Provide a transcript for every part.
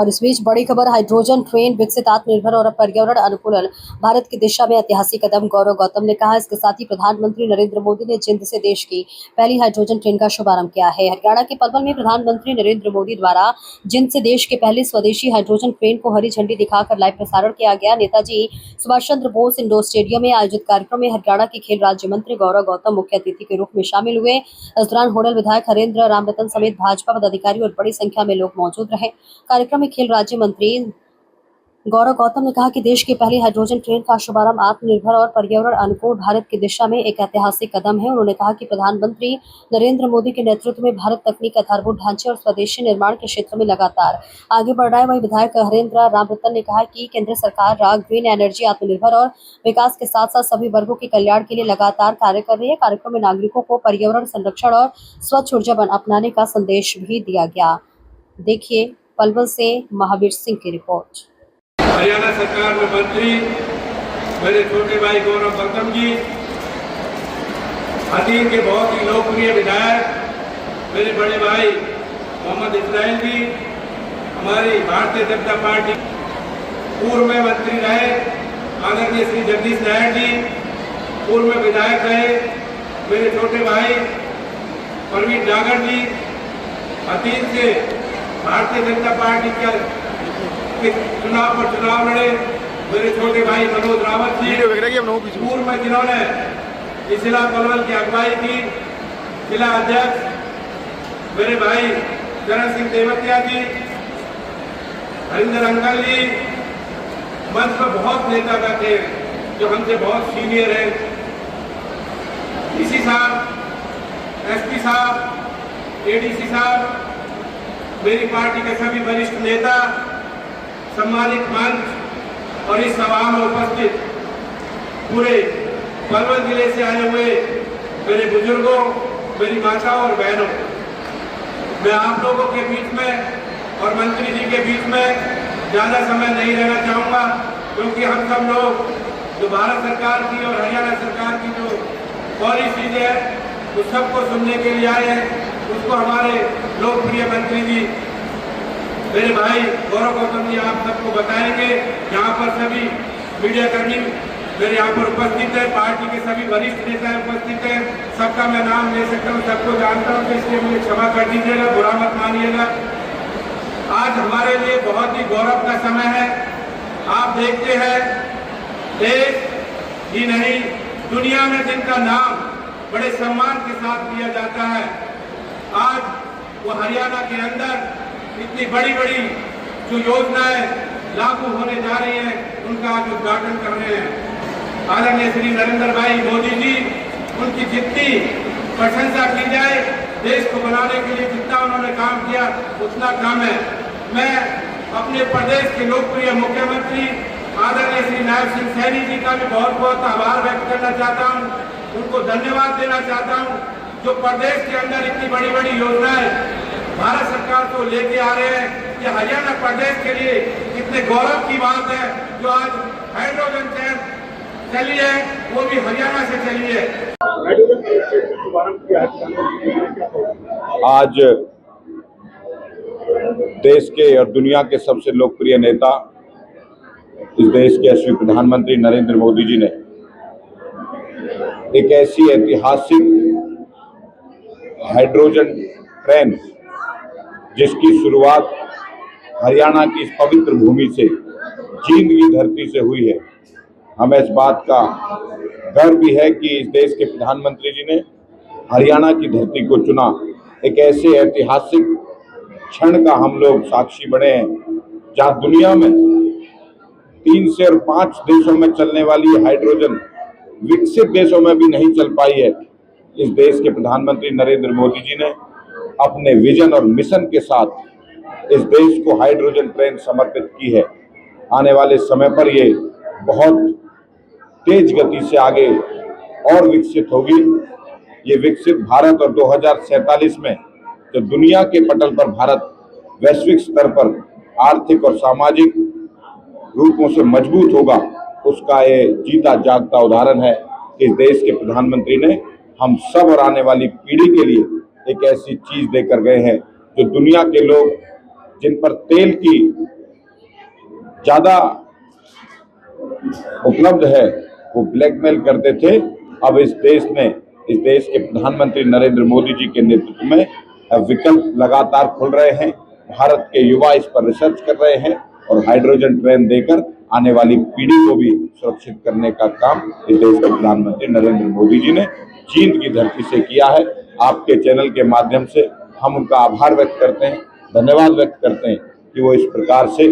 और इस बीच बड़ी खबर, हाइड्रोजन ट्रेन विकसित, आत्मनिर्भर और पर्यावरण अनुकूल भारत की दिशा में ऐतिहासिक कदम, गौरव गौतम ने कहा। इसके साथ ही प्रधानमंत्री नरेंद्र मोदी ने जिंद से देश की पहली हाइड्रोजन ट्रेन का शुभारंभ किया है। हरियाणा के पलवल में प्रधानमंत्री नरेंद्र मोदी द्वारा जिंद से देश के पहले स्वदेशी हाइड्रोजन ट्रेन को हरी झंडी दिखाकर लाइव प्रसारण किया गया। नेताजी सुभाष चंद्र बोस इंडोर स्टेडियम में आयोजित कार्यक्रम में हरियाणा के खेल राज्य मंत्री गौरव गौतम मुख्य अतिथि के रूप में शामिल हुए। इस दौरान होडल विधायक हरेंद्र रामरतन समेत भाजपा पदाधिकारी और बड़ी संख्या में लोग मौजूद रहे। कार्यक्रम में खेल राज्य मंत्री गौरव गौतम ने कहा कि देश की पहली हाइड्रोजन ट्रेन का शुभारंभ आत्मनिर्भर और पर्यावरण अनुकूल भारत की दिशा में एक ऐतिहासिक कदम है। उन्होंने कहा कि प्रधानमंत्री नरेंद्र मोदी के नेतृत्व में भारत तकनीक, आधारभूत ढांचे और स्वदेशी निर्माण के क्षेत्र में लगातार आगे बढ़ रहा है। वहीं विधायक हरेंद्र रामरतन ने कहा कि केंद्र सरकार ग्रीन एनर्जी, आत्मनिर्भर और विकास के साथ साथ सभी वर्गों के कल्याण के लिए लगातार कार्य कर रही है। कार्यक्रम में नागरिकों को पर्यावरण संरक्षण और स्वच्छ ऊर्जा अपनाने का संदेश भी दिया गया। देखिए पलवल से महावीर सिंह की रिपोर्ट। हरियाणा सरकार में मंत्री मेरे छोटे भाई गौरव गौतम जी, हथीन के बहुत ही लोकप्रिय विधायक मेरे बड़े भाई मोहम्मद इस्राइल जी, हमारी भारतीय जनता पार्टी पूर्व में मंत्री रहे आदरणीय श्री जगदीश नायर जी, पूर्व में विधायक रहे मेरे छोटे भाई प्रवीण जागर जी, हथीन से भारतीय जनता पार्टी के चुनाव पर चुनाव लड़े मेरे छोटे भाई मनोज रावत जी, पूर्व में जिन्होंने इस जिला पलवल की अगुवाई की, जिला अध्यक्ष मेरे भाई चरण सिंह देवतिया जी, हरिंदर अंकल जी, मंच पर बहुत नेता बैठे जो हमसे बहुत सीनियर हैं, डीसी साहब, एसपी साहब, एडीसी साहब, मेरी पार्टी के सभी वरिष्ठ नेता, सम्मानित मंच और इस सभा में उपस्थित पूरे पलवल जिले से आए हुए मेरे बुजुर्गों, मेरी माताओं और बहनों, मैं आप लोगों के बीच में और मंत्री जी के बीच में ज़्यादा समय नहीं रहना चाहूँगा, क्योंकि हम सब लोग जो भारत सरकार की और हरियाणा सरकार की जो पॉलिसीज है उस सबको सुनने के लिए आए हैं। उसको हमारे लोकप्रिय मंत्री जी मेरे भाई गौरव गौतम जी आप सबको बताएंगे। यहाँ पर सभी मीडिया कर्मी मेरे यहाँ पर उपस्थित है, पार्टी के सभी वरिष्ठ नेता उपस्थित हैं, सबका मैं नाम ले सकता हूँ, सबको जानता हूँ, तो इसलिए मुझे क्षमा कर दीजिएगा, बुरा मत मानिएगा। आज हमारे लिए बहुत ही गौरव का समय है। आप देखते हैं देश ही नहीं दुनिया में जिनका नाम बड़े सम्मान के साथ लिया जाता है, आज वो हरियाणा के अंदर इतनी बड़ी बड़ी जो योजनाएं लागू होने जा रही हैं उनका आज उद्घाटन कर रहे हैं। आदरणीय श्री नरेंद्र भाई मोदी जी, उनकी जितनी प्रशंसा की जाए, देश को बनाने के लिए जितना उन्होंने काम किया उतना कम है। मैं अपने प्रदेश के लोकप्रिय मुख्यमंत्री आदरणीय श्री नायब सिंह सैनी जी का भी बहुत बहुत आभार व्यक्त करना चाहता हूँ, उनको धन्यवाद देना चाहता हूँ, जो प्रदेश के अंदर इतनी बड़ी बड़ी योजनाएं भारत सरकार को लेके आ रहे हैं। ये हरियाणा प्रदेश के लिए कितने गौरव की बात है जो आज हाइड्रोजन ट्रेन चली है, वो भी हरियाणा से चली है। आज देश के और दुनिया के सबसे लोकप्रिय नेता, इस देश के यशस्वी प्रधानमंत्री नरेंद्र मोदी जी ने एक ऐसी ऐतिहासिक हाइड्रोजन ट्रेन जिसकी शुरुआत हरियाणा की इस पवित्र भूमि से, जींद की धरती से हुई है। हमें इस बात का गर्व भी है कि इस देश के प्रधानमंत्री जी ने हरियाणा की धरती को चुना। एक ऐसे ऐतिहासिक क्षण का हम लोग साक्षी बने हैं जहां दुनिया में 3 से और 5 देशों में चलने वाली हाइड्रोजन विकसित देशों में भी नहीं चल पाई है। इस देश के प्रधानमंत्री नरेंद्र मोदी जी ने अपने विजन और मिशन के साथ इस देश को हाइड्रोजन ट्रेन समर्पित की है। आने वाले समय पर ये बहुत तेज गति से आगे और विकसित होगी। ये विकसित भारत और 2047 में जो दुनिया के पटल पर भारत वैश्विक स्तर पर आर्थिक और सामाजिक रूपों से मजबूत होगा, उसका ये जीता जागता उदाहरण है कि इस देश के प्रधानमंत्री ने हम सब और आने वाली पीढ़ी के लिए एक ऐसी चीज देकर गए हैं जो दुनिया के लोग जिन पर तेल की ज्यादा उपलब्ध है वो ब्लैकमेल करते थे। अब इस देश के प्रधानमंत्री नरेंद्र मोदी जी के नेतृत्व में विकल्प लगातार खुल रहे हैं। भारत के युवा इस पर रिसर्च कर रहे हैं और हाइड्रोजन ट्रेन देकर आने वाली पीढ़ी को भी सुरक्षित करने का काम इस देश के प्रधानमंत्री नरेंद्र मोदी जी ने चीन की धरती से किया है। आपके चैनल के माध्यम से हम उनका आभार व्यक्त करते हैं, धन्यवाद व्यक्त करते हैं कि वो इस प्रकार से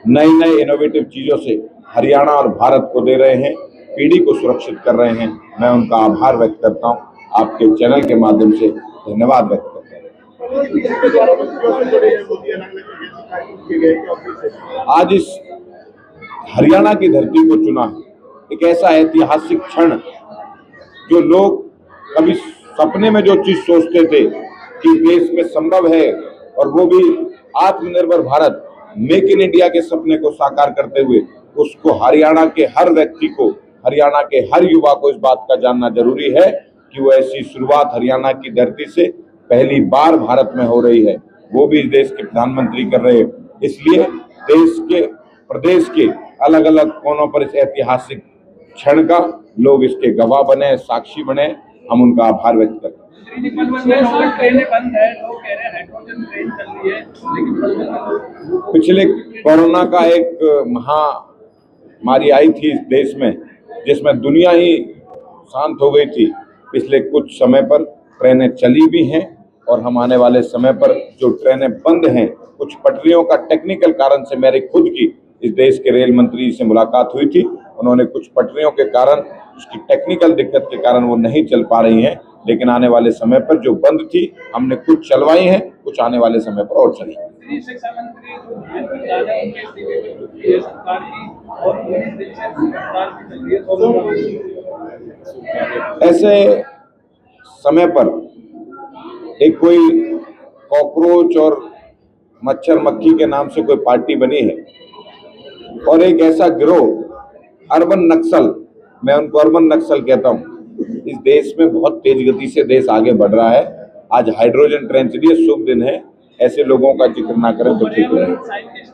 नई इनोवेटिव चीजों से हरियाणा और भारत को दे रहे हैं, पीढ़ी को सुरक्षित कर रहे हैं। मैं उनका आभार व्यक्त करता हूं, आपके चैनल के माध्यम से धन्यवाद व्यक्त करता हूं। आज इस हरियाणा की धरती को चुना, एक ऐसा ऐतिहासिक क्षण जो लोग कभी सपने में जो चीज सोचते थे कि देश में संभव है, और वो भी आत्मनिर्भर भारत, मेक इन इंडिया के सपने को साकार करते हुए, उसको हरियाणा के हर व्यक्ति को, हरियाणा के हर युवा को इस बात का जानना जरूरी है कि वो ऐसी शुरुआत हरियाणा की धरती से पहली बार भारत में हो रही है, वो भी इस देश के प्रधानमंत्री कर रहे हैं। इसलिए देश के, प्रदेश के अलग अलग कोनों पर इस ऐतिहासिक क्षण का लोग इसके गवाह बने, साक्षी बने। हम उनका आभार व्यक्त करते हैं। ट्रेनें बंद है, लोग कह रहे हैं हाइड्रोजन ट्रेन चल रही है, लेकिन पिछले कोरोना का एक महामारी आई थी इस देश में, जिसमें दुनिया ही शांत हो गई थी। पिछले कुछ समय पर ट्रेनें चली भी हैं और हम आने वाले समय पर जो ट्रेनें बंद हैं, कुछ पटरियों का टेक्निकल कारण से, मेरी खुद की इस देश के रेल मंत्री से मुलाकात हुई थी, उन्होंने कुछ पटरियों के कारण, उसकी टेक्निकल दिक्कत के कारण वो नहीं चल पा रही हैं, लेकिन आने वाले समय पर जो बंद थी हमने कुछ चलवाई हैं, कुछ आने वाले समय पर और चलेंगी। शिक्षा मंत्री ऐसे समय पर एक कोई कॉकरोच और मच्छर मक्खी के नाम से कोई पार्टी बनी है, और एक ऐसा गिरोह अर्बन नक्सल, मैं उनको अर्बन नक्सल कहता हूं, इस देश में बहुत तेज गति से देश आगे बढ़ रहा है। आज हाइड्रोजन ट्रेन चलिए, शुभ दिन है, ऐसे लोगों का जिक्र ना करें तो ठीक है।